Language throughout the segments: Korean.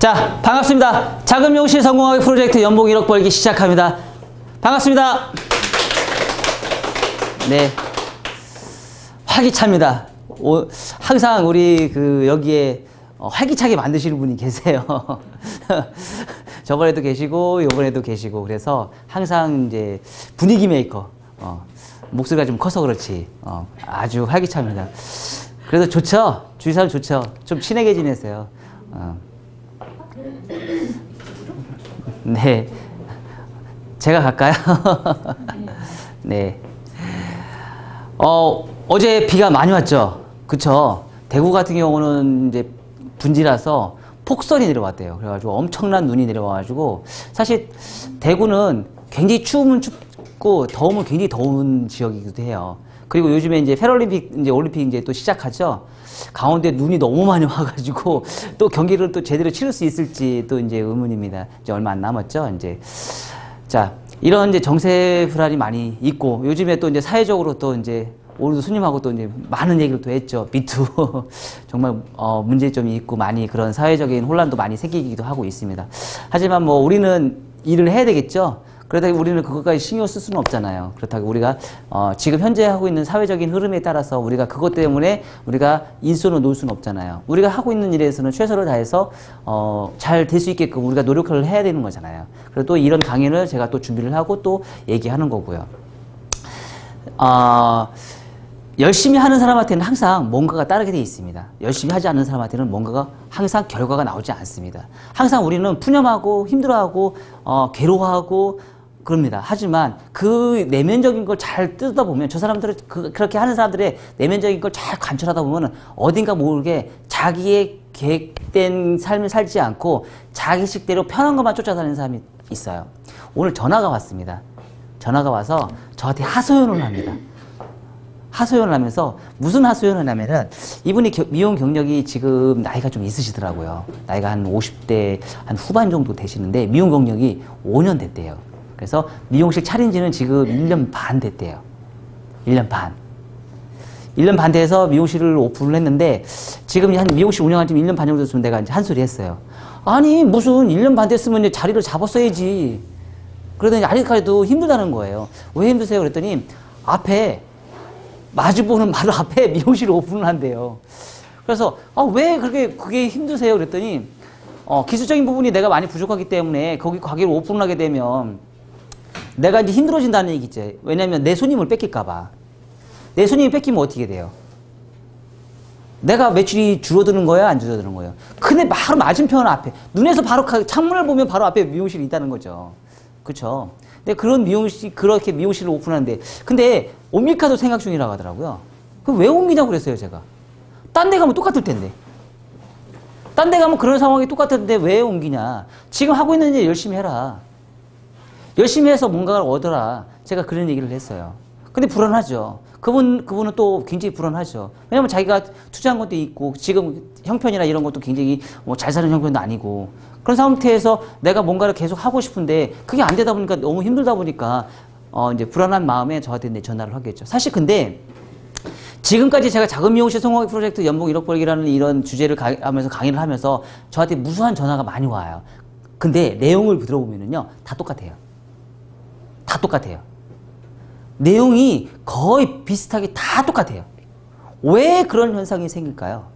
자, 반갑습니다. 작은 미용실 성공하기 프로젝트 연봉 1억 벌기 시작합니다. 반갑습니다. 네. 활기차입니다. 항상 우리 여기에 활기차게 만드시는 분이 계세요. 저번에도 계시고, 요번에도 계시고, 그래서 항상 이제 분위기 메이커, 목소리가 좀 커서 그렇지, 아주 활기차입니다. 그래서 좋죠? 주위 사람 좋죠? 좀 친하게 지내세요. 네. 제가 갈까요? 네. 어제 비가 많이 왔죠? 그쵸? 대구 같은 경우는 이제 분지라서 폭설이 내려왔대요. 그래가지고 엄청난 눈이 내려와가지고, 사실 대구는 굉장히 추우면 춥고 더우면 굉장히 더운 지역이기도 해요. 그리고 요즘에 이제 패럴림픽, 이제 올림픽 이제 또 시작하죠? 강원도에 눈이 너무 많이 와가지고 또 경기를 또 제대로 치를 수 있을지 또 이제 의문입니다. 이제 얼마 안 남았죠? 이제. 자, 이런 이제 정세 불안이 많이 있고, 요즘에 또 이제 사회적으로 또 이제 오늘도 손님하고 또 이제 많은 얘기를 또 했죠. 미투. 정말, 문제점이 있고 많이 그런 사회적인 혼란도 많이 생기기도 하고 있습니다. 하지만 뭐 우리는 일을 해야 되겠죠. 그러다 우리는 그것까지 신경 쓸 수는 없잖아요. 그렇다고 우리가 지금 현재 하고 있는 사회적인 흐름에 따라서 우리가 그것 때문에 우리가 일손을 놓을 수는 없잖아요. 우리가 하고 있는 일에서는 최선을 다해서 잘 될 수 있게끔 우리가 노력을 해야 되는 거잖아요. 그리고 또 이런 강연을 제가 또 준비를 하고 또 얘기하는 거고요. 열심히 하는 사람한테는 항상 뭔가가 따르게 되어 있습니다. 열심히 하지 않는 사람한테는 뭔가가 항상 결과가 나오지 않습니다. 항상 우리는 푸념하고 힘들어하고 괴로워하고 그럽니다. 하지만 그 내면적인 걸 잘 뜯다 보면, 저 사람들은 그렇게 하는 사람들의 내면적인 걸 잘 관찰하다 보면 어딘가 모르게 자기의 계획된 삶을 살지 않고 자기식대로 편한 것만 쫓아다니는 사람이 있어요. 오늘 전화가 왔습니다. 전화가 와서 저한테 하소연을 합니다. 하소연을 하면서, 무슨 하소연을 하냐면은, 이분이 미용 경력이 지금 나이가 좀 있으시더라고요. 나이가 한 50대 한 후반 정도 되시는데 미용 경력이 5년 됐대요. 그래서 미용실 차린 지는 지금 1년 반 됐대요. 1년 반. 1년 반 돼서 미용실을 오픈을 했는데, 지금 한 미용실 운영한 지 1년 반 정도 됐으면 내가 이제 한 소리 했어요. 아니, 무슨 1년 반 됐으면 이제 자리를 잡았어야지. 그러더니 아직까지도 힘들다는 거예요. 왜 힘드세요? 그랬더니 앞에 마주보는 바로 앞에 미용실 오픈을 한대요. 그래서 왜 그게 힘드세요? 그랬더니 기술적인 부분이 내가 많이 부족하기 때문에 거기 가게를 오픈을 하게 되면 내가 이제 힘들어진다는 얘기죠. 왜냐면 내 손님을 뺏길까 봐. 내 손님이 뺏기면 어떻게 돼요? 내가 매출이 줄어드는 거야, 안 줄어드는 거예요? 근데 바로 맞은편 앞에, 눈에서 바로 창문을 보면 바로 앞에 미용실이 있다는 거죠. 그쵸? 근데 그렇게 미용실을 오픈하는데, 근데 옮길까도 생각 중이라고 하더라고요. 그럼 왜 옮기냐고 그랬어요, 제가. 딴 데 가면 똑같을 텐데. 딴 데 가면 그런 상황이 똑같은데 왜 옮기냐. 지금 하고 있는 일 열심히 해라. 열심히 해서 뭔가를 얻어라. 제가 그런 얘기를 했어요. 근데 불안하죠. 그분은 또 굉장히 불안하죠. 왜냐면 자기가 투자한 것도 있고, 지금 형편이나 이런 것도 굉장히 잘 사는 형편도 아니고, 그런 상태에서 내가 뭔가를 계속 하고 싶은데 그게 안 되다 보니까, 너무 힘들다 보니까 이제 불안한 마음에 저한테 이제 전화를 하겠죠. 사실 근데 지금까지 제가 작은 미용실 성공하기 프로젝트 연봉 1억 벌기라는 이런 주제를 하면서 강의를 하면서 저한테 무수한 전화가 많이 와요. 근데 내용을 들어보면은요, 다 똑같아요. 다 똑같아요. 내용이 거의 비슷하게 다 똑같아요. 왜 그런 현상이 생길까요?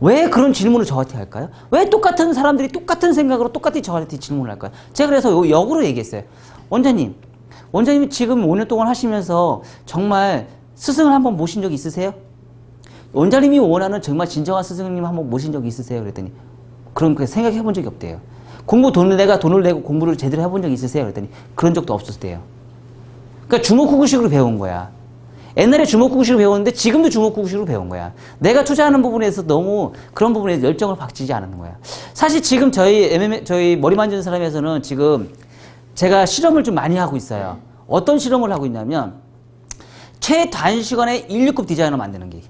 왜 그런 질문을 저한테 할까요? 왜 똑같은 사람들이 똑같은 생각으로 똑같이 저한테 질문을 할까요? 제가 그래서 역으로 얘기했어요. 원장님이 지금 5년 동안 하시면서 정말 스승을 한번 모신 적 있으세요? 원장님이 원하는 정말 진정한 스승님 한번 모신 적 있으세요? 그랬더니 그런 생각해 본 적이 없대요. 내가 돈을 내고 공부를 제대로 해본 적 있으세요? 그랬더니 그런 적도 없었대요. 그러니까 주먹구구식으로 배운 거야. 옛날에 주먹구구식으로 배웠는데 지금도 주먹구구식으로 배운 거야. 내가 투자하는 부분에서 너무 그런 부분에 열정을 박치지 않는 거야. 사실 지금 저희 머리 만지는 사람에서는 지금 제가 실험을 좀 많이 하고 있어요. 어떤 실험을 하고 있냐면, 최단시간에 1류급 디자이너 만드는 게,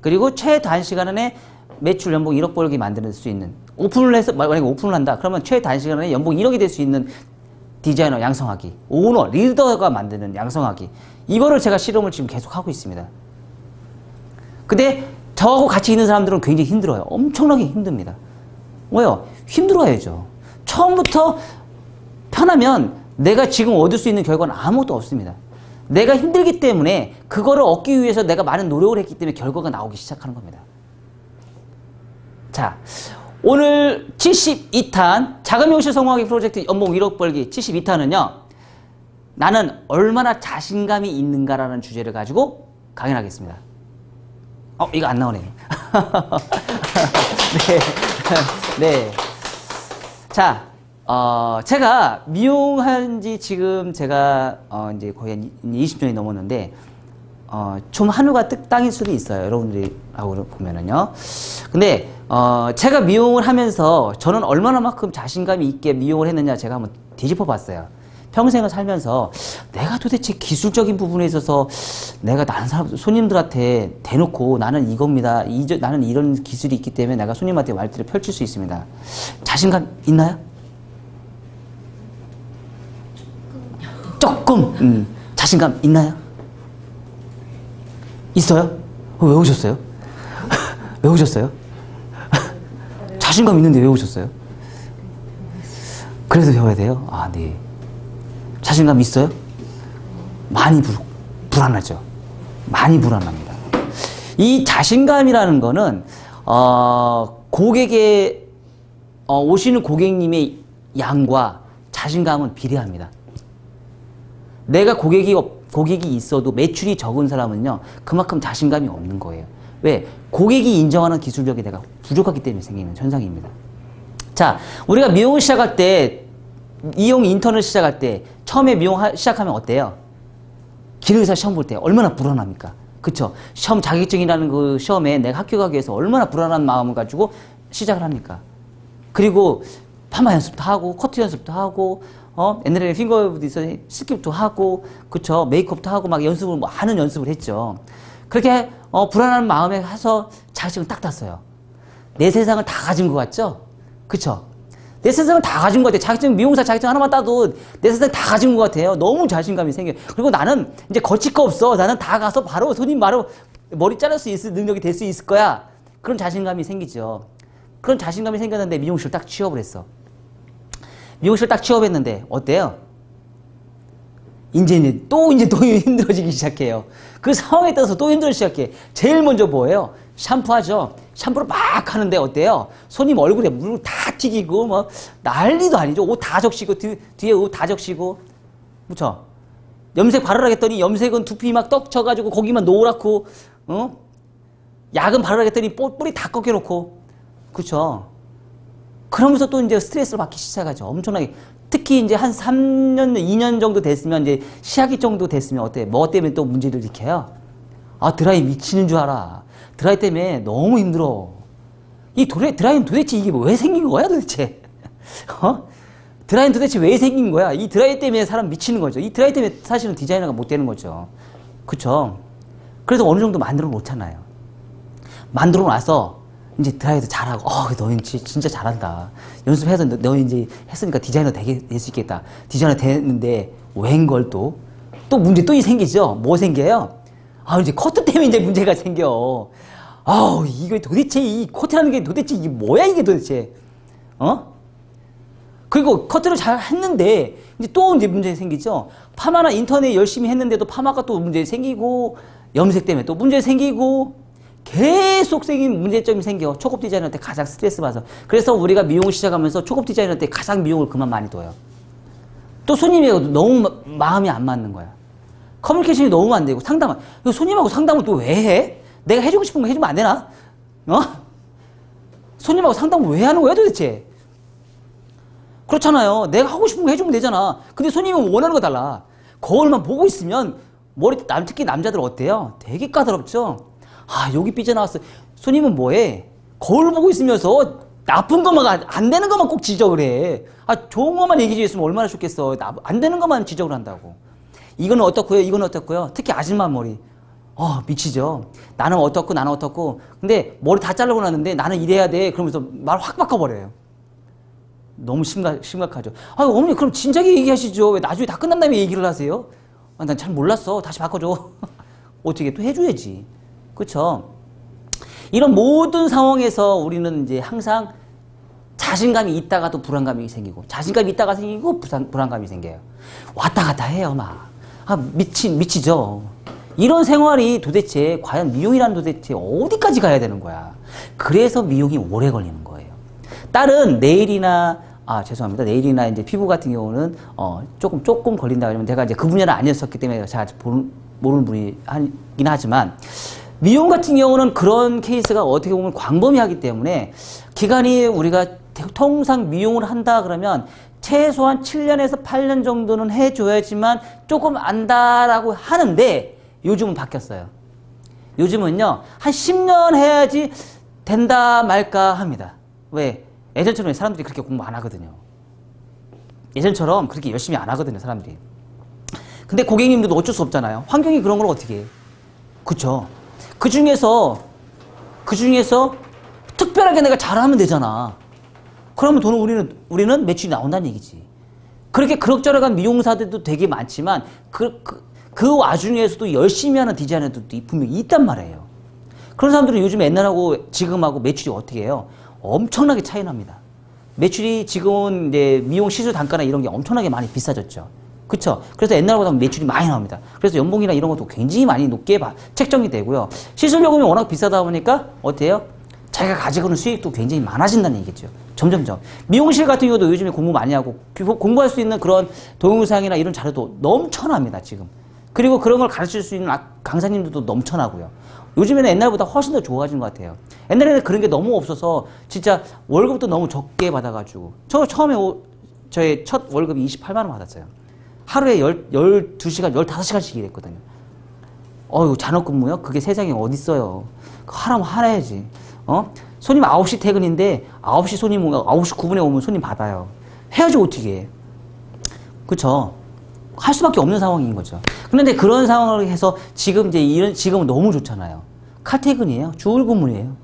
그리고 최단시간에 매출 연봉 1억 벌기 만들 수 있는, 만약에 오픈을 한다. 그러면 최단시간에 연봉 1억이 될 수 있는 디자이너 양성하기, 오너, 리더가 만드는 양성하기, 이거를 제가 실험을 지금 계속 하고 있습니다. 근데 저하고 같이 있는 사람들은 굉장히 힘들어요. 엄청나게 힘듭니다. 뭐요? 힘들어야죠. 처음부터 편하면 내가 지금 얻을 수 있는 결과는 아무것도 없습니다. 내가 힘들기 때문에 그거를 얻기 위해서 내가 많은 노력을 했기 때문에 결과가 나오기 시작하는 겁니다. 자, 오늘 72탄 자금용실 성공하기 프로젝트 연봉 1억 벌기 72탄은요. 나는 얼마나 자신감이 있는가라는 주제를 가지고 강연하겠습니다. 이거 안 나오네요. 네. 네. 자, 제가 미용한 지 지금 제가 이제 거의 한 20년이 넘었는데 좀 한우가 땅일 수도 있어요. 여러분들하고 보면은요. 근데 제가 미용을 하면서 저는 얼마나만큼 자신감이 있게 미용을 했느냐 제가 한번 뒤집어 봤어요. 평생을 살면서 내가 도대체 기술적인 부분에 있어서 내가 다른 사람 손님들한테 대놓고 나는 이겁니다. 나는 이런 기술이 있기 때문에 내가 손님한테 말들을 펼칠 수 있습니다. 자신감 있나요? 조금 자신감 있나요? 있어요? 왜 오셨어요? 왜 오셨어요? 자신감 있는데 왜 오셨어요? 그래도 배워야 돼요? 아, 네. 자신감 있어요? 많이 불안하죠. 많이 불안합니다. 이 자신감이라는 거는 고객의 오시는 고객님의 양과 자신감은 비례합니다. 내가 고객이 있어도 매출이 적은 사람은요 그만큼 자신감이 없는 거예요. 왜? 고객이 인정하는 기술력이 내가 부족하기 때문에 생기는 현상입니다. 자, 우리가 미용을 시작할 때 미용 인턴을 시작할 때 처음에 미용 시작하면 어때요? 기능의사 시험 볼 때 얼마나 불안합니까? 그쵸? 시험 자격증이라는 그 시험에 내가 합격하기 위해서 얼마나 불안한 마음을 가지고 시작을 합니까? 그리고 파마 연습도 하고 커트 연습도 하고 옛날에 핑거부터 스킵도 하고 그쵸? 메이크업도 하고 막 연습을 하는 연습을 했죠. 그렇게 불안한 마음에 해서 자격증을 딱 땄어요. 내 세상을 다 가진 것 같죠? 그쵸? 내 세상을 다 가진 것 같아요. 자격증, 미용사 자격증 하나만 따도 내 세상 다 가진 것 같아요. 너무 자신감이 생겨요. 그리고 나는 이제 거칠 거 없어. 나는 다 가서 바로 손님 바로 머리 자를 수 있을 능력이 될 수 있을 거야. 그런 자신감이 생기죠. 그런 자신감이 생겼는데 미용실 딱 취업을 했어. 미용실 딱 취업했는데 어때요? 이제 또 힘들어지기 시작해요. 그 상황에 따라서 또 힘들어지기 시작해. 제일 먼저 뭐예요? 샴푸하죠. 샴푸를 막 하는데 어때요? 손님 얼굴에 물 다 튀기고 뭐 난리도 아니죠. 옷 다 적시고 뒤에 옷 다 적시고 그쵸? 염색 바르라 했더니 염색은 두피 막 떡 쳐가지고 거기만 노랗고 약은 바르라 했더니 뿌리 다 꺾여놓고 그쵸? 그러면서 또 이제 스트레스를 받기 시작하죠. 엄청나게. 특히 이제 한 3년, 2년 정도 됐으면 이제 시작이 정도 됐으면 어때? 뭐 때문에 또 문제를 일으켜요? 아, 드라이 미치는 줄 알아. 드라이 때문에 너무 힘들어. 이 드라이는 도대체 이게 왜 생긴 거야 도대체? 드라이는 도대체 왜 생긴 거야? 이 드라이 때문에 사람 미치는 거죠. 이 드라이 때문에 사실은 디자이너가 못 되는 거죠. 그쵸? 그래서 어느 정도 만들어 놓잖아요. 만들어 놔서 이제 드라이도 잘하고, 너 진짜 잘한다. 연습해서 너 이제 했으니까 디자이너 될 수 있겠다. 디자이너 됐는데, 웬걸 또 문제 또 생기죠? 뭐 생겨요? 이제 커트 때문에 이제 문제가 생겨. 이거 도대체 이 커트라는 게 도대체 이게 뭐야 이게 도대체? 그리고 커트를 잘 했는데, 이제 또 이제 문제 생기죠? 파마나 인터넷 열심히 했는데도 파마가 또 문제 생기고, 염색 때문에 또 문제 생기고, 계속 생긴 문제점이 생겨. 초급 디자이너 때 가장 스트레스 받아서. 그래서 우리가 미용을 시작하면서 초급 디자이너 때 가장 미용을 그만 많이 둬요. 또 손님이 너무 마음이 안 맞는 거야. 커뮤니케이션이 너무 안 되고 손님하고 상담을 또 왜 해? 내가 해주고 싶은 거 해주면 안 되나? 손님하고 상담을 왜 하는 거야 도대체? 그렇잖아요. 내가 하고 싶은 거 해주면 되잖아. 근데 손님은 원하는 거 달라. 거울만 보고 있으면 특히 남자들 어때요? 되게 까다롭죠? 여기 삐져나왔어. 손님은 뭐해? 거울 보고 있으면서 나쁜 것만, 안 되는 것만 꼭 지적을 해. 좋은 것만 얘기해 줬으면 얼마나 좋겠어. 안 되는 것만 지적을 한다고. 이거는 어떻고요? 이거는 어떻고요? 특히 아줌마 머리. 미치죠. 나는 어떻고. 근데 머리 다 자르고 났는데 나는 이래야 돼. 그러면서 말 확 바꿔버려요. 너무 심각하죠. 어머니, 그럼 진작에 얘기하시죠. 왜 나중에 다 끝난 다음에 얘기를 하세요? 난 잘 몰랐어. 다시 바꿔줘. 어떻게 또 해줘야지. 그쵸? 이런 모든 상황에서 우리는 이제 항상 자신감이 있다가 또 불안감이 생기고, 자신감이 있다가 생기고 불안감이 생겨요. 왔다 갔다 해요, 막. 미치죠. 이런 생활이 도대체 과연 미용이란 도대체 어디까지 가야 되는 거야. 그래서 미용이 오래 걸리는 거예요. 다른 네일이나 죄송합니다. 네일이나 이제 피부 같은 경우는 조금 걸린다 그러면 제가 이제 그 분야는 아니었었기 때문에 제가 모르는 분이긴 하지만, 미용 같은 경우는 그런 케이스가 어떻게 보면 광범위하기 때문에 기간이 우리가 통상 미용을 한다 그러면 최소한 7년에서 8년 정도는 해줘야지만 조금 안다라고 하는데, 요즘은 바뀌었어요. 요즘은요, 한 10년 해야지 된다 말까 합니다. 왜? 예전처럼 사람들이 그렇게 공부 안 하거든요. 예전처럼 그렇게 열심히 안 하거든요, 사람들이. 근데 고객님들도 어쩔 수 없잖아요. 환경이 그런 걸 어떻게 해. 그쵸? 그 중에서 특별하게 내가 잘하면 되잖아. 그러면 돈은 우리는 매출이 나온다는 얘기지. 그렇게 그럭저럭한 미용사들도 되게 많지만, 그 와중에서도 열심히 하는 디자이너들도 분명히 있단 말이에요. 그런 사람들은 요즘 옛날하고 지금하고 매출이 어떻게 해요? 엄청나게 차이 납니다. 매출이 지금은 이제 미용 시술 단가나 이런 게 엄청나게 많이 비싸졌죠. 그쵸? 그래서 옛날보다 매출이 많이 나옵니다. 그래서 연봉이나 이런 것도 굉장히 많이 높게 책정이 되고요. 시술 요금이 워낙 비싸다 보니까 어때요? 자기가 가지고 있는 수익도 굉장히 많아진다는 얘기죠. 점점점. 미용실 같은 경우도 요즘에 공부 많이 하고 공부할 수 있는 그런 동영상이나 이런 자료도 넘쳐납니다, 지금. 그리고 그런 걸 가르칠 수 있는 강사님들도 넘쳐나고요. 요즘에는 옛날보다 훨씬 더 좋아진 것 같아요. 옛날에는 그런 게 너무 없어서 진짜 월급도 너무 적게 받아가지고, 처음에 저의 첫 월급이 28만 원 받았어요. 하루에 12시간, 15시간씩 일했거든요. 잔업 근무요? 그게 세상에 어딨어요. 하라면 하라야지. 손님 9시 퇴근인데 9시 손님 9시 9분에 오면 손님 받아요. 해야지 어떻게 해. 그쵸? 할 수밖에 없는 상황인 거죠. 그런데 그런 상황을 해서 지금은 너무 좋잖아요. 칼퇴근이에요. 주울근무예요.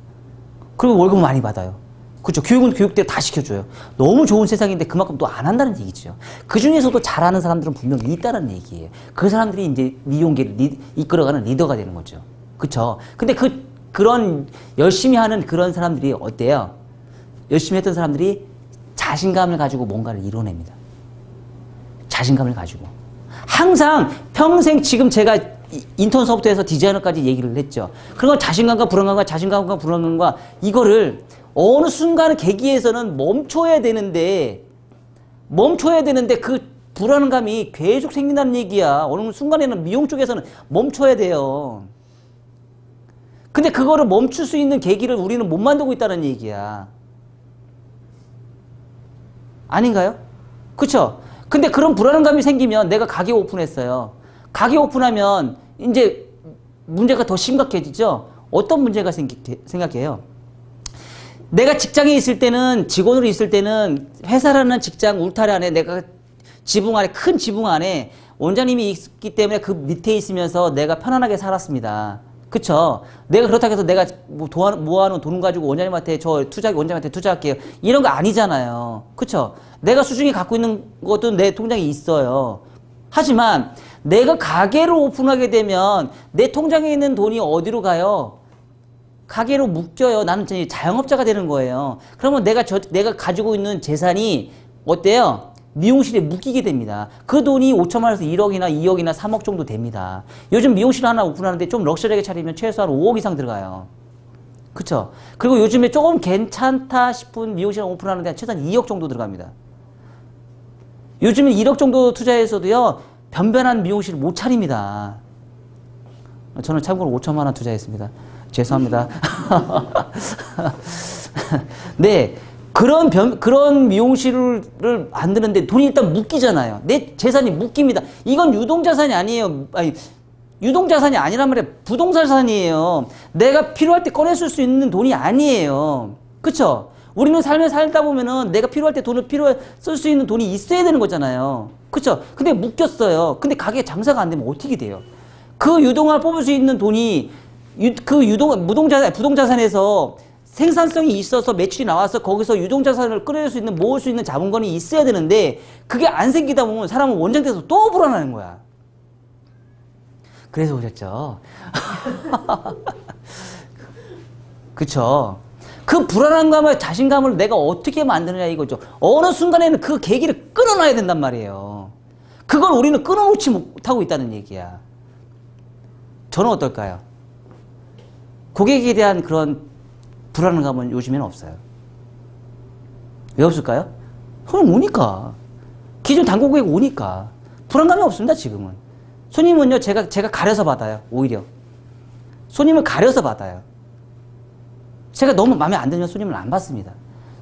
그리고 월급 많이 받아요. 그렇죠. 교육은 교육대로 다 시켜줘요. 너무 좋은 세상인데 그만큼 또 안 한다는 얘기죠. 그 중에서도 잘하는 사람들은 분명히 있다는 얘기예요. 그 사람들이 이제 미용계를 이끌어가는 리더가 되는 거죠. 그렇죠. 근데 그런 열심히 하는 그런 사람들이 어때요? 열심히 했던 사람들이 자신감을 가지고 뭔가를 이뤄냅니다. 자신감을 가지고. 항상 평생 지금 제가 인턴서부터 해서 디자이너까지 얘기를 했죠. 그런 자신감과 불안감과 이거를 어느 순간 계기에서는 멈춰야 되는데 그 불안감이 계속 생긴다는 얘기야. 어느 순간에는 미용 쪽에서는 멈춰야 돼요. 근데 그거를 멈출 수 있는 계기를 우리는 못 만들고 있다는 얘기야. 아닌가요? 그쵸? 근데 그런 불안감이 생기면 내가 가게 오픈했어요. 가게 오픈하면 이제 문제가 더 심각해지죠? 어떤 문제가 생각해요? 내가 직장에 있을 때는, 직원으로 있을 때는 회사라는 직장 울타리 안에 내가 큰 지붕 안에 원장님이 있기 때문에 그 밑에 있으면서 내가 편안하게 살았습니다. 그쵸? 내가 그렇다고 해서 내가 모아놓은 돈 가지고 원장님한테 원장님한테 투자할게요. 이런 거 아니잖아요. 그쵸? 내가 수중에 갖고 있는 것도 내 통장에 있어요. 하지만 내가 가게를 오픈하게 되면 내 통장에 있는 돈이 어디로 가요? 가게로 묶여요. 나는 자영업자가 되는 거예요. 그러면 내가 가지고 있는 재산이 어때요? 미용실에 묶이게 됩니다. 그 돈이 5천만 원에서 1억이나 2억이나 3억 정도 됩니다. 요즘 미용실 하나 오픈하는데 좀 럭셔리하게 차리면 최소한 5억 이상 들어가요. 그쵸? 그리고 요즘에 조금 괜찮다 싶은 미용실 오픈하는데 최소한 2억 정도 들어갑니다. 요즘에 1억 정도 투자해서도요, 변변한 미용실을 못 차립니다. 저는 참고로 5천만 원 투자했습니다. 죄송합니다. 네. 그런 미용실을 만드는데 돈이 일단 묶이잖아요. 내 재산이 묶입니다. 이건 유동자산이 아니에요. 유동자산이 아니란 말이에요. 부동산산이에요. 내가 필요할 때 꺼내 쓸 수 있는 돈이 아니에요. 그쵸? 우리는 삶을 살다 보면은 내가 필요할 때 쓸 수 있는 돈이 있어야 되는 거잖아요. 그쵸? 근데 묶였어요. 근데 가게 장사가 안 되면 어떻게 돼요? 그 유동을 뽑을 수 있는 돈이 부동자산에서 생산성이 있어서 매출이 나와서 거기서 유동자산을 모을 수 있는 자본금이 있어야 되는데 그게 안 생기다 보면 사람은 원장돼서 또 불안하는 거야. 그래서 오셨죠. 그쵸. 그 불안감과 자신감을 내가 어떻게 만드느냐 이거죠. 어느 순간에는 그 계기를 끊어놔야 된단 말이에요. 그걸 우리는 끊어놓지 못하고 있다는 얘기야. 저는 어떨까요? 고객에 대한 그런 불안감은 요즘에는 없어요. 왜 없을까요? 그냥 오니까. 기존 단골 고객 오니까. 불안감이 없습니다, 지금은. 손님은요, 제가 가려서 받아요, 오히려. 손님을 가려서 받아요. 제가 너무 마음에 안 드는 손님을 안 받습니다.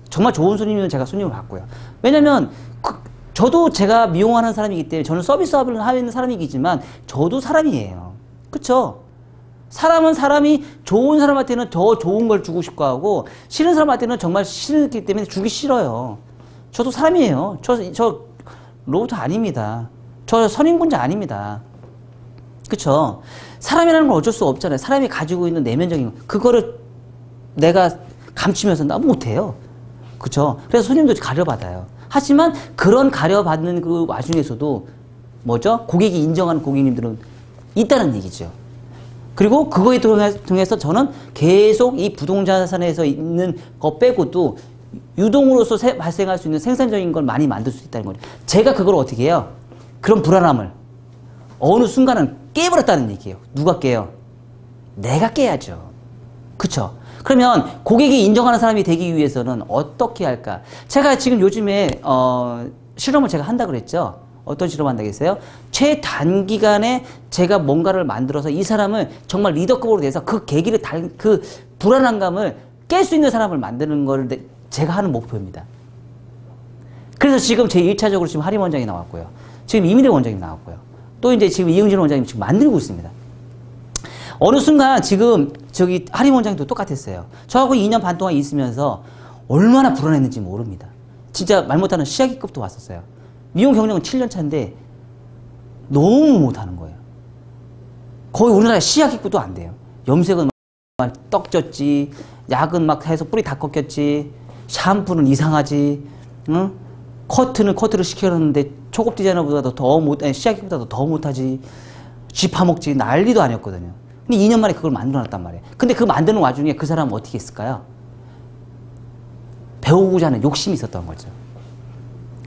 정말 좋은 손님이면 제가 손님을 받고요. 왜냐면, 저도 제가 미용하는 사람이기 때문에 저는 서비스업을 하는 사람이지만 저도 사람이에요. 그쵸? 사람은 사람이 좋은 사람한테는 더 좋은 걸 주고 싶고 하고 싫은 사람한테는 정말 싫기 때문에 주기 싫어요. 저도 사람이에요. 저 로봇 아닙니다. 저 선인군자 아닙니다. 그쵸? 사람이라는 건 어쩔 수 없잖아요. 사람이 가지고 있는 내면적인 그거를 내가 감추면서 나 못해요. 그쵸? 그래서 손님도 가려받아요. 하지만 그런 가려받는 그 와중에서도 뭐죠? 고객이 인정하는 고객님들은 있다는 얘기죠. 그리고 그거에 통해서 저는 계속 이 부동자산에서 있는 것 빼고도 유동으로서 발생할 수 있는 생산적인 걸 많이 만들 수 있다는 거죠. 제가 그걸 어떻게 해요? 그런 불안함을 어느 순간은 깨버렸다는 얘기예요. 누가 깨요? 내가 깨야죠. 그쵸? 그러면 고객이 인정하는 사람이 되기 위해서는 어떻게 할까? 제가 지금 요즘에 실험을 제가 한다 그랬죠. 어떤 실험 한다고 했어요? 최단기간에 제가 뭔가를 만들어서 이 사람을 정말 리더급으로 돼서 그 계기를 그 불안감을 깰 수 있는 사람을 만드는 걸 제가 하는 목표입니다. 그래서 지금 제 1차적으로 지금 하림 원장이 나왔고요. 지금 이민혜 원장이 나왔고요. 또 이제 지금 이응진 원장님 지금 만들고 있습니다. 어느 순간 지금 저기 하림 원장도 똑같았어요. 저하고 2년 반 동안 있으면서 얼마나 불안했는지 모릅니다. 진짜 말 못하는 시아기급도 왔었어요. 미용 경력은 7년 차인데 너무 못하는 거예요. 거의 우리나라 시아기급도 안 돼요. 염색은 막 떡졌지, 약은 막 해서 뿌리 다 꺾였지, 샴푸는 이상하지, 응? 커트를 시켜놨는데 초급 디자이너보다도 더 시아기급보다도 더 못하지, 쥐파먹지, 난리도 아니었거든요. 근데 2년 만에 그걸 만들어놨단 말이에요. 근데 그 만드는 와중에 그 사람은 어떻게 했을까요? 배우고자 하는 욕심이 있었던 거죠.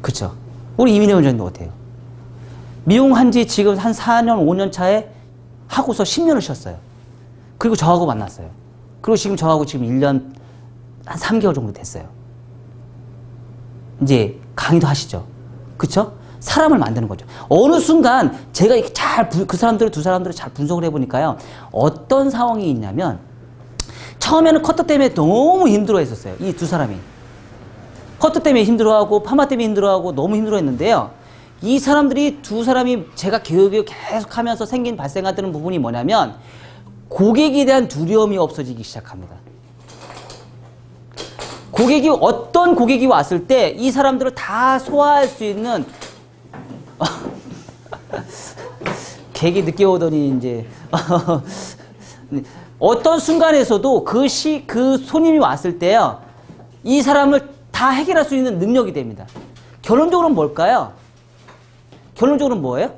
그쵸? 우리 이민혜 원장님도 어때요? 미용한 지 지금 한 4년, 5년 차에 하고서 10년을 쉬었어요. 그리고 저하고 만났어요. 그리고 지금 저하고 지금 1년 한 3개월 정도 됐어요. 이제 강의도 하시죠. 그쵸? 사람을 만드는 거죠. 어느 순간 제가 이렇게 두 사람들을 잘 분석을 해보니까요. 어떤 상황이 있냐면 처음에는 커터 때문에 너무 힘들어 했었어요. 이 두 사람이. 커터 때문에 힘들어하고 파마 때문에 힘들어하고 너무 힘들어했는데요. 이 사람들이 두 사람이 제가 교육을 계속하면서 발생하는 부분이 뭐냐면 고객에 대한 두려움이 없어지기 시작합니다. 어떤 고객이 왔을 때 이 사람들을 다 소화할 수 있는 객이 늦게 오더니 이제 어떤 순간에서도 그 손님이 왔을 때요. 이 사람을 다 해결할 수 있는 능력이 됩니다. 결론적으로는 뭘까요? 결론적으로는 뭐예요?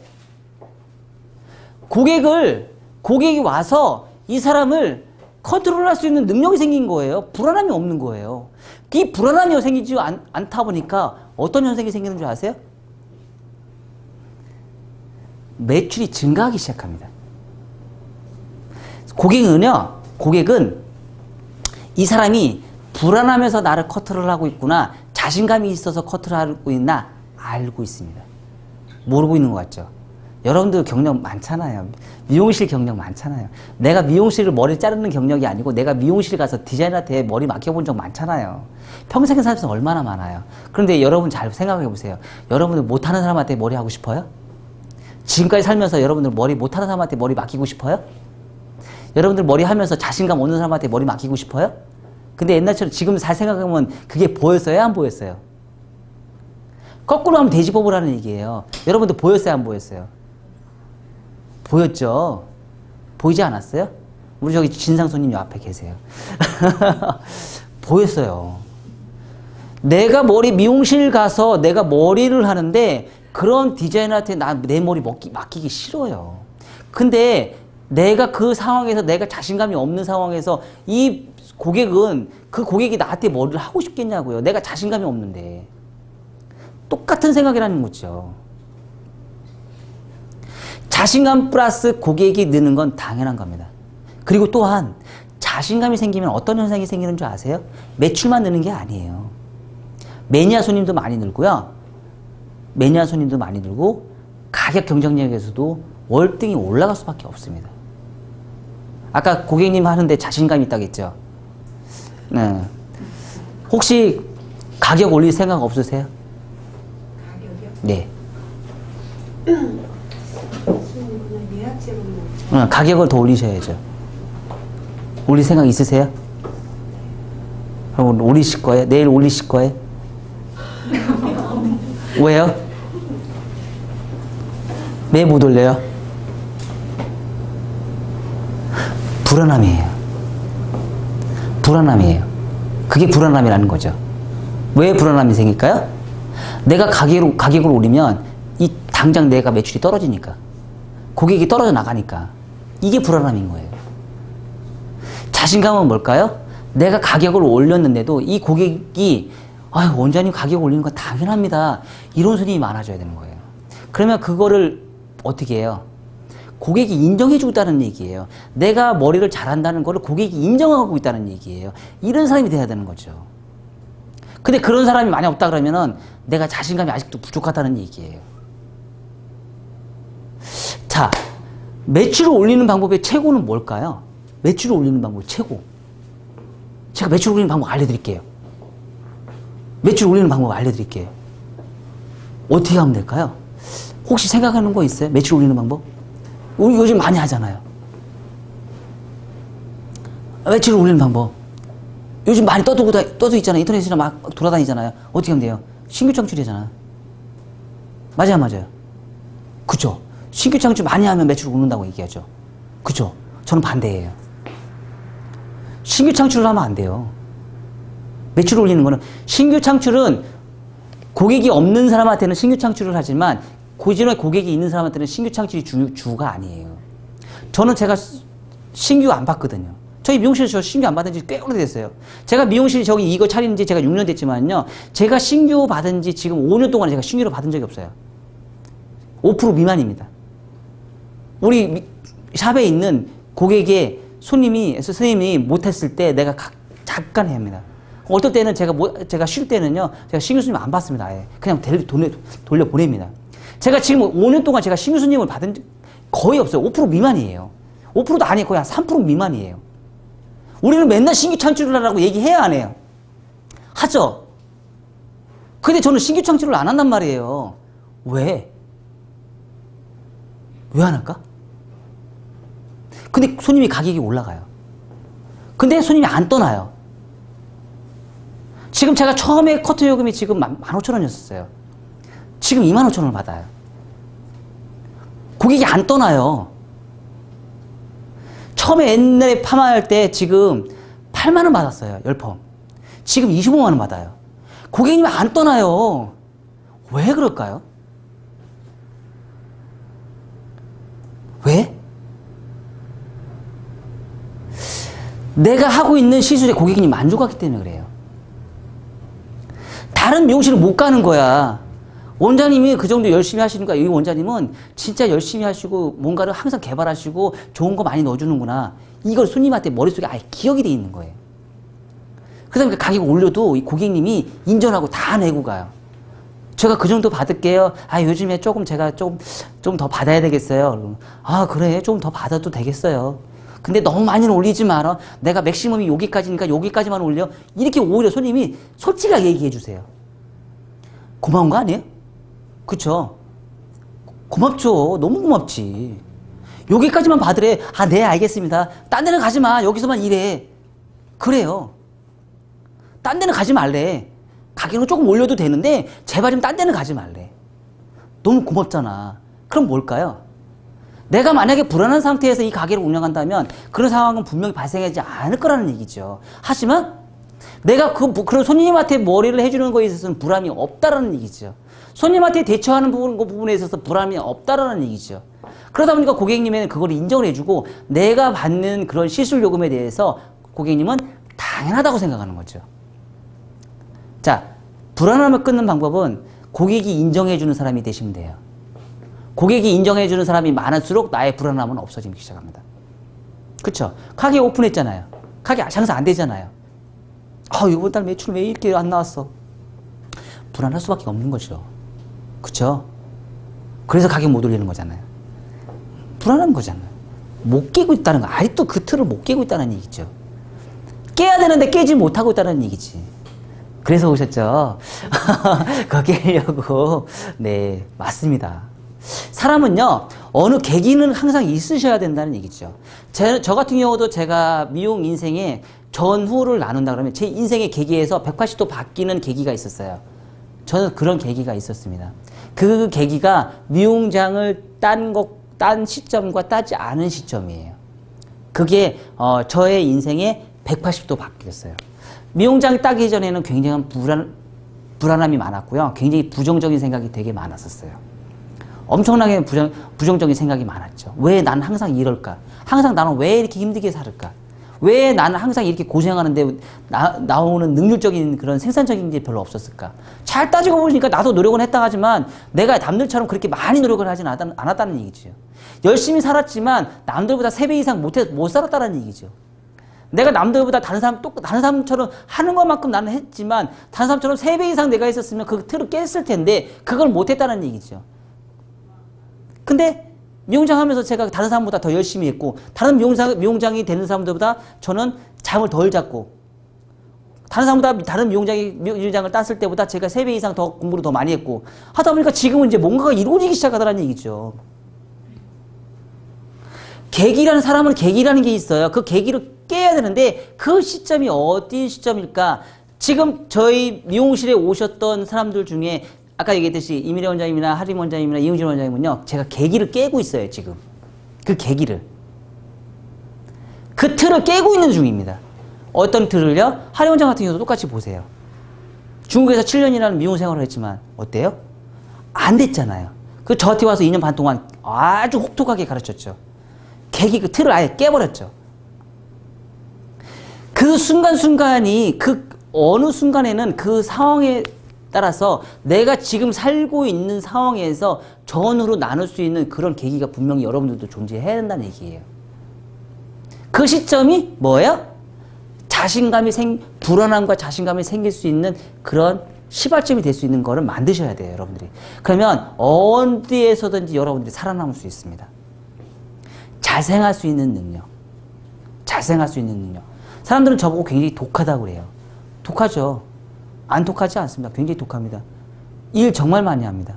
고객이 와서 이 사람을 컨트롤할 수 있는 능력이 생긴 거예요. 불안함이 없는 거예요. 이 불안함이 생기지 않다 보니까 어떤 현상이 생기는 줄 아세요? 매출이 증가하기 시작합니다. 고객은 이 사람이 불안하면서 나를 커트를 하고 있구나, 자신감이 있어서 커트를 하고 있나 알고 있습니다. 모르고 있는 것 같죠? 여러분들 경력 많잖아요. 미용실 경력 많잖아요. 내가 미용실을 머리 자르는 경력이 아니고 내가 미용실 가서 디자이너한테 머리 맡겨본 적 많잖아요. 평생 살면서 얼마나 많아요. 그런데 여러분 잘 생각해 보세요. 여러분들 못하는 사람한테 머리 하고 싶어요? 지금까지 살면서 여러분들 머리 못하는 사람한테 머리 맡기고 싶어요? 여러분들 머리 하면서 자신감 없는 사람한테 머리 맡기고 싶어요? 근데 옛날처럼 지금 잘 생각하면 그게 보였어요? 안 보였어요? 거꾸로 하면 돼지 뽑으라는 얘기예요. 여러분들 보였어요? 안 보였어요? 보였죠? 보이지 않았어요? 우리 저기 진상 손님 요 앞에 계세요. 보였어요. 내가 미용실 가서 내가 머리를 하는데 그런 디자이너한테 내 머리 맡기기 싫어요. 근데 내가 그 상황에서 내가 자신감이 없는 상황에서 이 고객은 그 고객이 나한테 뭐를 하고 싶겠냐고요. 내가 자신감이 없는데. 똑같은 생각이라는 거죠. 자신감 플러스 고객이 느는 건 당연한 겁니다. 그리고 또한 자신감이 생기면 어떤 현상이 생기는 줄 아세요? 매출만 느는 게 아니에요. 매니아 손님도 많이 늘고요. 매니아 손님도 많이 늘고 가격 경쟁력에서도 월등히 올라갈 수밖에 없습니다. 아까 고객님 하는데 자신감 있다고 했죠? 네. 혹시 가격 올릴 생각 없으세요? 가격이요? 네. 예약제로 가격을 더 올리셔야죠. 올릴 생각 있으세요? 그럼 올리실 거예요? 내일 올리실 거예요? 왜요? 왜 못 올려요? 불안함이에요. 불안함이에요. 그게 불안함이라는 거죠. 왜 불안함이 생길까요? 내가 가격을 올리면 당장 내가 매출이 떨어지니까. 고객이 떨어져 나가니까. 이게 불안함인 거예요. 자신감은 뭘까요? 내가 가격을 올렸는데도 이 고객이 아유, 원장님 가격 올리는 건 당연합니다. 이런 손님이 많아져야 되는 거예요. 그러면 그거를 어떻게 해요? 고객이 인정해주고 있다는 얘기예요. 내가 머리를 잘한다는 거를 고객이 인정하고 있다는 얘기예요. 이런 사람이 돼야 되는 거죠. 근데 그런 사람이 많이 없다 그러면은 내가 자신감이 아직도 부족하다는 얘기예요. 자, 매출을 올리는 방법의 최고는 뭘까요? 매출을 올리는 방법의 최고. 제가 매출 올리는 방법 알려드릴게요. 매출 올리는 방법 알려드릴게요. 어떻게 하면 될까요? 혹시 생각하는 거 있어요? 매출 올리는 방법? 우리 요즘 많이 하잖아요. 매출 올리는 방법. 요즘 많이 떠도 있잖아요. 인터넷에 막 돌아다니잖아요. 어떻게 하면 돼요? 신규 창출이잖아. 맞아요, 맞아요. 그쵸? 신규 창출 많이 하면 매출 오른다고 얘기하죠. 그쵸? 저는 반대예요. 신규 창출을 하면 안 돼요. 매출 올리는 거는, 신규 창출은 고객이 없는 사람한테는 신규 창출을 하지만 고전에 고객이 있는 사람한테는 신규 창출이 주가 아니에요. 저는 제가 신규 안 받거든요. 저희 미용실에서 저 신규 안 받은 지 꽤 오래됐어요. 제가 미용실 저기 이거 차린 지 제가 6년 됐지만요. 제가 신규 받은 지 지금 5년 동안 제가 신규로 받은 적이 없어요. 5% 미만입니다. 우리 샵에 있는 고객의 선생님이 못했을 때 내가 잠깐 해야 합니다. 어떨 때는 제가 쉴 때는요, 제가 신규 손님 안 받습니다. 아예. 그냥 돌려보냅니다. 제가 지금 5년 동안 제가 신규 손님을 받은 적 거의 없어요. 5% 미만이에요. 5%도 아니에요. 거의 한 3% 미만이에요. 우리는 맨날 신규 창출을 하라고 얘기해야 안 해요. 하죠? 근데 저는 신규 창출을 안 한단 말이에요. 왜? 왜 안 할까? 근데 손님이 가격이 올라가요. 근데 손님이 안 떠나요. 지금 제가 처음에 커트 요금이 지금 15,000원이었어요. 지금 25,000원을 받아요. 고객이 안 떠나요. 처음에 옛날에 파마할 때 지금 8만원 받았어요. 10펌. 지금 25만원 받아요. 고객님이 안 떠나요. 왜 그럴까요? 왜? 내가 하고 있는 시술에 고객님이 만족하기 때문에 그래요. 다른 미용실을 못 가는 거야. 원장님이 그 정도 열심히 하시니까 이 원장님은 진짜 열심히 하시고 뭔가를 항상 개발하시고 좋은 거 많이 넣어주는구나. 이걸 손님한테 머릿속에 아예 기억이 돼 있는 거예요. 그 다음에 가격 올려도 이 고객님이 인정하고 다 내고 가요. 제가 그 정도 받을게요. 아, 요즘에 제가 좀 더 받아야 되겠어요. 아, 그래. 좀 더 받아도 되겠어요. 근데 너무 많이는 올리지 마라. 내가 맥시멈이 여기까지니까 여기까지만 올려. 이렇게 오히려 손님이 솔직하게 얘기해 주세요. 고마운 거 아니에요? 그쵸? 고맙죠. 너무 고맙지. 여기까지만 받으래. 아, 네, 알겠습니다. 딴 데는 가지 마. 여기서만 일해. 그래요. 딴 데는 가지 말래. 가격은 조금 올려도 되는데 제발 좀 딴 데는 가지 말래. 너무 고맙잖아. 그럼 뭘까요? 내가 만약에 불안한 상태에서 이 가게를 운영한다면 그런 상황은 분명히 발생하지 않을 거라는 얘기죠. 하지만 내가 그런 손님한테 머리를 해주는 거에 있어서는 불안이 없다라는 얘기죠. 손님한테 대처하는 부분에 있어서 불안이 없다라는 얘기죠. 그러다 보니까 고객님은 그걸 인정을 해주고 내가 받는 그런 시술 요금에 대해서 고객님은 다 당연하다고 생각하는 거죠. 자, 불안함을 끊는 방법은 고객이 인정해주는 사람이 되시면 돼요. 고객이 인정해주는 사람이 많을수록 나의 불안함은 없어지기 시작합니다. 그쵸? 가게 오픈했잖아요. 가게 장사 안 되잖아요. 이번 달 매출 왜 이렇게 안 나왔어? 불안할 수밖에 없는 거죠. 그쵸? 그래서 가격 못 올리는 거잖아요. 불안한 거잖아요. 못 깨고 있다는 거. 아직도 그 틀을 못 깨고 있다는 얘기죠. 깨야 되는데 깨지 못하고 있다는 얘기지. 그래서 오셨죠? 그거 깨려고. 네, 맞습니다. 사람은요, 어느 계기는 항상 있으셔야 된다는 얘기죠. 저 같은 경우도 제가 미용 인생의 전후를 나눈다 그러면 제 인생의 계기에서 180도 바뀌는 계기가 있었어요. 저는 그런 계기가 있었습니다. 그 계기가 미용장을 딴 시점과 따지 않은 시점이에요. 그게 저의 인생의 180도 바뀌었어요. 미용장 따기 전에는 굉장한 불안함이 많았고요. 굉장히 부정적인 생각이 되게 많았었어요. 엄청나게 부정적인 생각이 많았죠. 왜 나는 항상 이럴까? 항상 나는 왜 이렇게 힘들게 살을까? 왜 나는 항상 이렇게 고생하는데 나오는 능률적인 그런 생산적인 게 별로 없었을까? 잘 따지고 보니까 나도 노력은 했다 하지만 내가 남들처럼 그렇게 많이 노력을 하진 않았다는 얘기죠. 열심히 살았지만 남들보다 3배 이상 못 살았다는 얘기죠. 내가 남들보다 다른 사람처럼 하는 것만큼 나는 했지만 다른 사람처럼 3배 이상 내가 했었으면 그 틀을 깼을 텐데 그걸 못했다는 얘기죠. 근데 미용장 하면서 제가 다른 사람보다 더 열심히 했고 다른 미용장이 되는 사람들보다 저는 잠을 덜 잤고 다른 미용장을 땄을 때보다 제가 3배 이상 더 공부를 더 많이 했고 하다 보니까 지금은 이제 뭔가가 이루어지기 시작하더라는 얘기죠. 계기라는 사람은 계기라는 게 있어요. 그 계기를 깨야 되는데 그 시점이 어디 시점일까? 지금 저희 미용실에 오셨던 사람들 중에 아까 얘기했듯이 이미래 원장님이나 하림 원장님이나 이용진 원장님은요. 제가 계기를 깨고 있어요. 지금. 그 계기를. 그 틀을 깨고 있는 중입니다. 어떤 틀을요? 하림 원장 같은 경우도 똑같이 보세요. 중국에서 7년이라는 미용 생활을 했지만 어때요? 안 됐잖아요. 그 저한테 와서 2년 반 동안 아주 혹독하게 가르쳤죠. 계기 그 틀을 아예 깨버렸죠. 그 순간순간이 그 어느 순간에는 그 상황에 따라서 내가 지금 살고 있는 상황에서 전후로 나눌 수 있는 그런 계기가 분명히 여러분들도 존재해야 된다는 얘기예요. 그 시점이 뭐예요? 불안함과 자신감이 생길 수 있는 그런 시발점이 될 수 있는 거를 만드셔야 돼요, 여러분들이. 그러면 어디에서든지 여러분들이 살아남을 수 있습니다. 자생할 수 있는 능력. 자생할 수 있는 능력. 사람들은 저보고 굉장히 독하다고 그래요. 독하죠. 안 독하지 않습니다. 굉장히 독합니다. 일 정말 많이 합니다.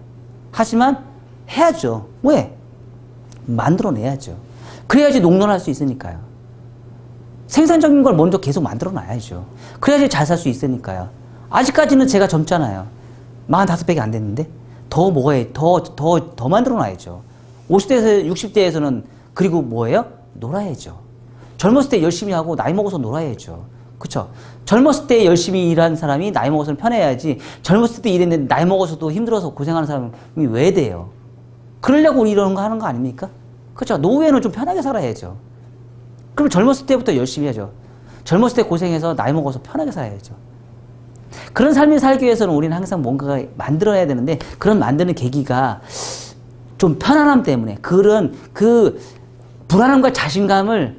하지만 해야죠. 왜? 만들어내야죠. 그래야지 농론할 수 있으니까요. 생산적인 걸 먼저 계속 만들어놔야죠. 그래야지 잘 살 수 있으니까요. 아직까지는 제가 젊잖아요. 45밖에 안 됐는데 더 뭐에 더 만들어놔야죠. 50대에서 60대에서는 그리고 뭐예요? 놀아야죠. 젊었을 때 열심히 하고 나이 먹어서 놀아야죠. 그쵸? 젊었을 때 열심히 일한 사람이 나이 먹어서는 편해야지 젊었을 때 일했는데 나이 먹어서도 힘들어서 고생하는 사람이 왜 돼요? 그러려고 이런 거 하는 거 아닙니까? 그쵸? 노후에는 좀 편하게 살아야죠. 그럼 젊었을 때부터 열심히 해야죠. 젊었을 때 고생해서 나이 먹어서 편하게 살아야죠. 그런 삶을 살기 위해서는 우리는 항상 뭔가가 만들어야 되는데 그런 만드는 계기가 좀 편안함 때문에 그 불안함과 자신감을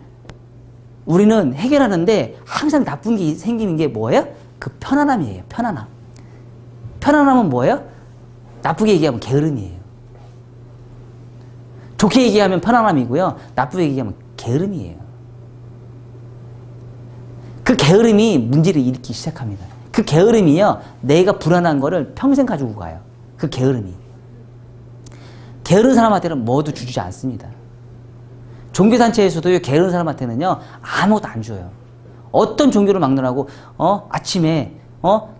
우리는 해결하는데 항상 나쁜 게 생기는 게 뭐예요? 그 편안함이에요. 편안함. 편안함은 뭐예요? 나쁘게 얘기하면 게으름이에요. 좋게 얘기하면 편안함이고요. 나쁘게 얘기하면 게으름이에요. 그 게으름이 문제를 일으키기 시작합니다. 그 게으름이요. 내가 불안한 거를 평생 가지고 가요. 그 게으름이. 게으른 사람한테는 뭐도 주지 않습니다. 종교단체에서도 게으른 사람한테는요, 아무것도 안 줘요. 어떤 종교를 막론하고, 아침에,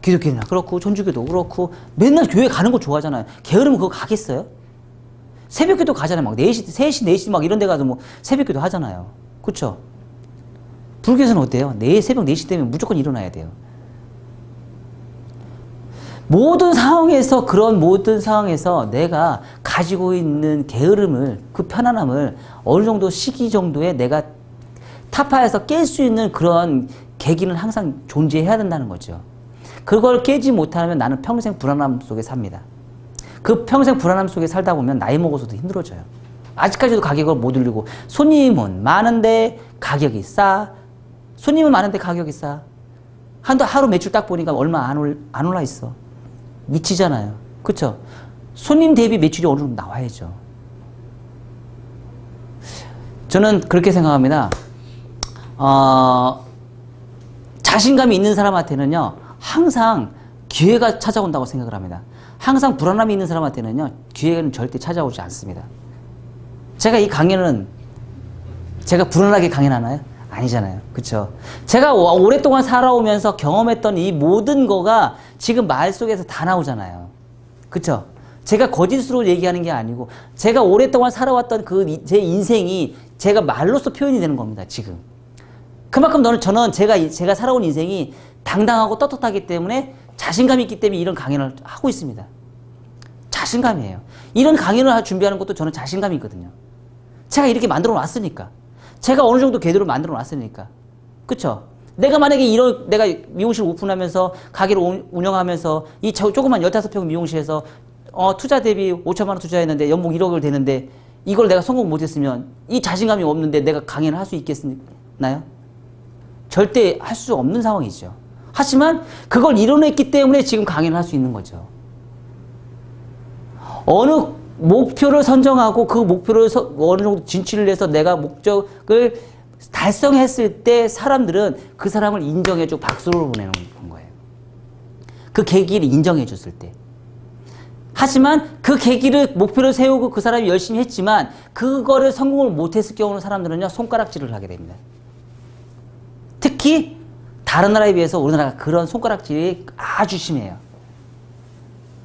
기독교나 그렇고, 천주교도 그렇고, 맨날 교회 가는 거 좋아하잖아요. 게으르면 그거 가겠어요? 새벽기도 가잖아요. 막 4시, 3시, 4시 막 이런 데 가서 뭐 새벽기도 하잖아요. 그쵸? 불교에서는 어때요? 새벽 4시 되면 무조건 일어나야 돼요. 그런 모든 상황에서 내가 가지고 있는 게으름을, 그 편안함을 어느 정도 시기 정도에 내가 타파해서 깰 수 있는 그런 계기는 항상 존재해야 된다는 거죠. 그걸 깨지 못하면 나는 평생 불안함 속에 삽니다. 그 평생 불안함 속에 살다 보면 나이 먹어서도 힘들어져요. 아직까지도 가격을 못 올리고 손님은 많은데 가격이 싸. 손님은 많은데 가격이 싸. 하루 매출 딱 보니까 얼마 안 올라 있어. 미치잖아요. 그쵸? 손님 대비 매출이 어느 정도 나와야죠. 저는 그렇게 생각합니다. 자신감이 있는 사람한테는요, 항상 기회가 찾아온다고 생각을 합니다. 항상 불안함이 있는 사람한테는요, 기회는 절대 찾아오지 않습니다. 제가 이 강연은 제가 불안하게 강연하나요? 아니잖아요. 그쵸? 제가 오랫동안 살아오면서 경험했던 이 모든 거가 지금 말 속에서 다 나오잖아요. 그쵸? 제가 거짓으로 얘기하는 게 아니고 제가 오랫동안 살아왔던 제 인생이 제가 말로써 표현이 되는 겁니다. 지금. 그만큼 저는 제가 살아온 인생이 당당하고 떳떳하기 때문에 자신감이 있기 때문에 이런 강연을 하고 있습니다. 자신감이에요. 이런 강연을 준비하는 것도 저는 자신감이 있거든요. 제가 이렇게 만들어 놨으니까. 제가 어느 정도 궤도를 만들어 놨으니까. 그쵸? 내가 만약에 내가 미용실 오픈하면서 가게를 운영하면서 이 조그만 15평 미용실에서 투자 대비 5천만 원 투자했는데 연봉 1억을 되는데 이걸 내가 성공 못했으면 이 자신감이 없는데 내가 강연을 할 수 있겠나요? 절대 할 수 없는 상황이죠. 하지만 그걸 이뤄냈기 때문에 지금 강연을 할 수 있는 거죠. 어느 목표를 선정하고 그 목표를 어느 정도 진취를 해서 내가 목적을 달성했을 때 사람들은 그 사람을 인정해주고 박수를 보내는 거예요. 그 계기를 인정해 줬을 때. 하지만 그 계기를 목표를 세우고 그 사람이 열심히 했지만 그거를 성공을 못했을 경우는 사람들은요 손가락질을 하게 됩니다. 특히 다른 나라에 비해서 우리나라가 그런 손가락질이 아주 심해요.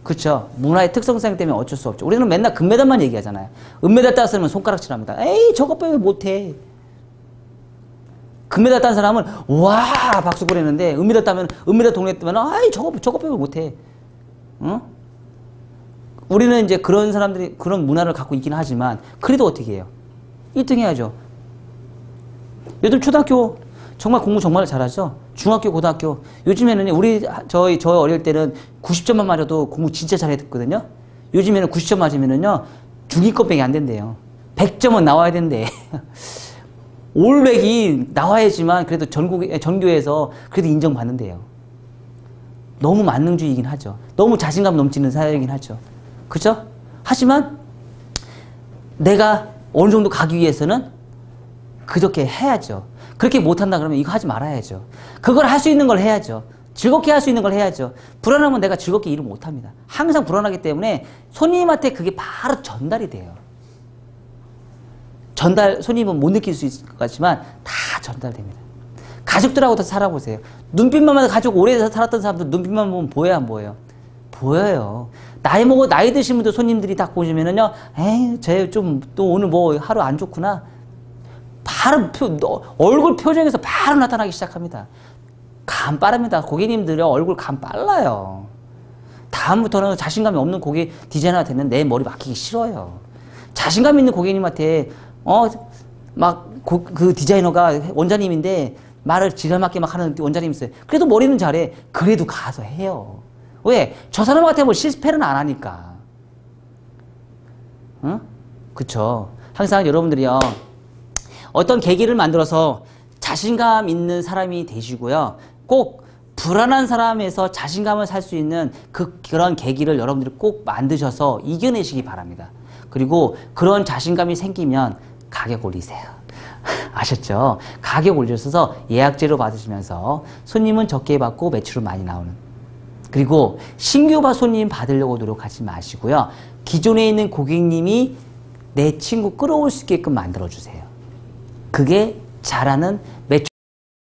그렇죠? 문화의 특성상 때문에 어쩔 수 없죠. 우리는 맨날 금메달만 얘기하잖아요. 은메달 땄으면 손가락질합니다. 에이 저것 빼면 못해. 금메달 딴 사람은 와 박수 보내는데 은메달 따면 은메달 동네 뜨면 아이 저것 빼면 못해. 어? 우리는 이제 그런 사람들이 그런 문화를 갖고 있긴 하지만 그래도 어떻게 해요? 1등 해야죠. 요즘 초등학교 정말 공부 정말 잘하죠. 중학교, 고등학교. 요즘에는 저희 어릴 때는 90점만 맞아도 공부 진짜 잘했거든요. 요즘에는 90점 맞으면은요 중위권밖에 안 된대요. 100점은 나와야 된대. 올백이 나와야지만 그래도 전교에서 그래도 인정받는데요. 너무 만능주의이긴 하죠. 너무 자신감 넘치는 사회이긴 하죠. 그죠? 하지만 내가 어느 정도 가기 위해서는 그렇게 해야죠. 그렇게 못한다 그러면 이거 하지 말아야죠. 그걸 할 수 있는 걸 해야죠. 즐겁게 할 수 있는 걸 해야죠. 불안하면 내가 즐겁게 일을 못합니다. 항상 불안하기 때문에 손님한테 그게 바로 전달이 돼요. 손님은 못 느낄 수 있을 것 같지만 다 전달됩니다. 가족들하고도 살아보세요. 눈빛만 가족 오래 살았던 사람들 눈빛만 보면 보여요, 안 보여요? 보여요. 나이 드신 분들 손님들이 딱 보시면은요, 에이, 쟤 좀 또 오늘 뭐 하루 안 좋구나. 바로 얼굴 표정에서 바로 나타나기 시작합니다. 감 빠릅니다. 고객님들이 얼굴 감 빨라요. 다음부터는 자신감이 없는 디자이너가 되면 내 머리 맡기기 싫어요. 자신감 있는 고객님한테 그 디자이너가 원장님인데 말을 지랄맞게 막 하는 원장님 있어요. 그래도 머리는 잘해. 그래도 가서 해요. 왜? 저 사람한테 뭐 실패는 안 하니까. 응? 그쵸? 항상 여러분들이요. 어떤 계기를 만들어서 자신감 있는 사람이 되시고요. 꼭 불안한 사람에서 자신감을 살 수 있는 그런 계기를 여러분들이 꼭 만드셔서 이겨내시기 바랍니다. 그리고 그런 자신감이 생기면 가격 올리세요. 아셨죠? 가격 올려서 예약제로 받으시면서 손님은 적게 받고 매출은 많이 나오는. 그리고 신규 손님 받으려고 노력하지 마시고요. 기존에 있는 고객님이 내 친구 끌어올 수 있게끔 만들어주세요. 그게 잘하는 매출